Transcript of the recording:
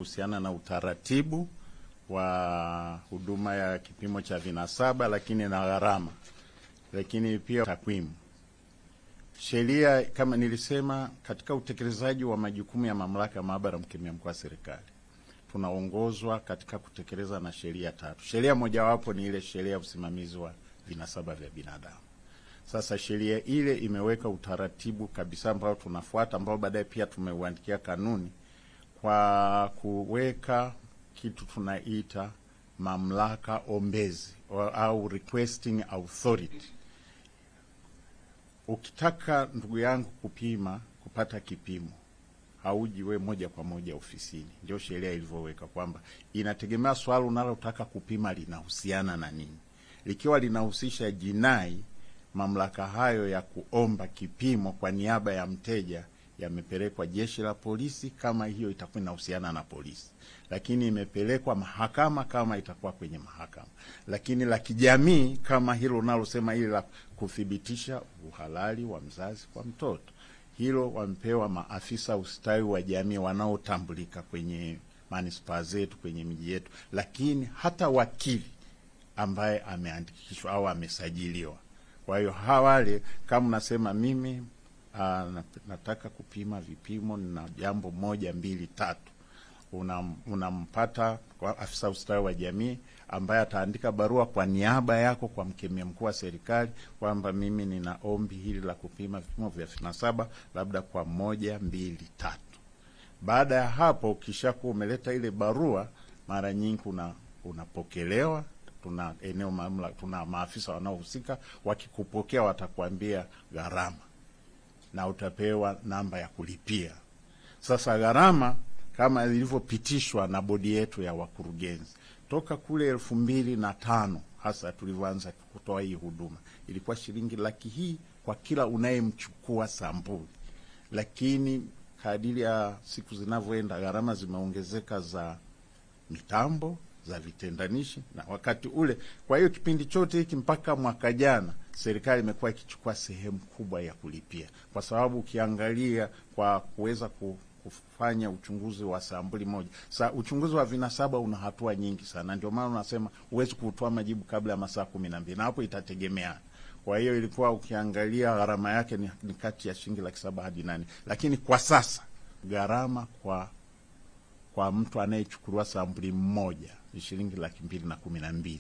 kuhusiana na utaratibu wa huduma ya kipimo cha vinasaba, lakini na gharama, lakini pia takwimu. Sheria kama nilisema, katika utekelezaji wa majukumu ya mamlaka ya maabara mkemia mkuu wa serikali, tunaongozwa katika kutekeleza na sheria 3. Sheria mojawapo ni ile sheria ya usimamizi wa vinasaba vya binadamu. Sasa sheria ile imeweka utaratibu kabisa ambao tunafuata, ambao baadaye pia tumeuandikia kanuni kwa kuweka kitu tunaita mamlaka ombezi au requesting authority. Ukitaka ndugu yangu kupata kipimo, hauji we moja kwa moja ofisini. Ndio sheria ilivyoweka kwamba inategemea swali unalotaka kupima linahusiana na nini. Likiwa linahusisha jinai, mamlaka hayo ya kuomba kipimo kwa niaba ya mteja yamepelekwa jeshi la polisi kama hiyo itakuwa inahusiana na polisi, lakini imepelekwa mahakama kama itakuwa kwenye mahakama. Lakini la kijamii kama hilo unalosema ile la kuthibitisha uhalali wa mzazi kwa mtoto, hilo wampewa maafisa ustawi wa jamii wanaotambulika kwenye manispaa zetu, kwenye miji yetu. Lakini hata wakili ambaye ameandikishwa au amesajiliwa. Kwa hiyo hawale kama nasema mimi nataka kupima vipimo na jambo 1, 2, 3, unampata kwa afisa ustawi wa jamii ambaye ataandika barua kwa niaba yako kwa mkemia mkuu wa serikali kwamba mimi nina ombi hili la kupima vipimo vya vinasaba labda kwa 1, 2, 3. Baada ya hapo ukishakuwa umeleta ile barua, mara nyingi unapokelewa. Tuna eneo mamlaka, tuna maafisa wanaohusika. Wakikupokea watakwambia gharama na utapewa namba ya kulipia. Sasa gharama kama ilivyopitishwa na bodi yetu ya wakurugenzi toka kule 2005 hasa tulivyoanza kutoa hii huduma, ilikuwa shilingi laki kwa kila unayemchukua sampuli. Lakini kadiri ya siku zinavyoenda gharama zimeongezeka za mitambo, za vitendanishi na wakati ule. Kwa hiyo kipindi chote hiki mpaka mwaka jana serikali imekuwa ikichukua sehemu kubwa ya kulipia, kwa sababu ukiangalia kwa kuweza kufanya uchunguzi wa sampuli moja. Uchunguzi wa vinasaba una hatua nyingi sana, ndio maana unasema huwezi kutoa majibu kabla ya masaa 12, na hapo itategemeana. Kwa hiyo ilikuwa ukiangalia gharama yake ni kati ya shilingi 7 hadi 8, lakini kwa sasa gharama kwa mtu anayechukuliwa sampuli moja ni shilingi 212.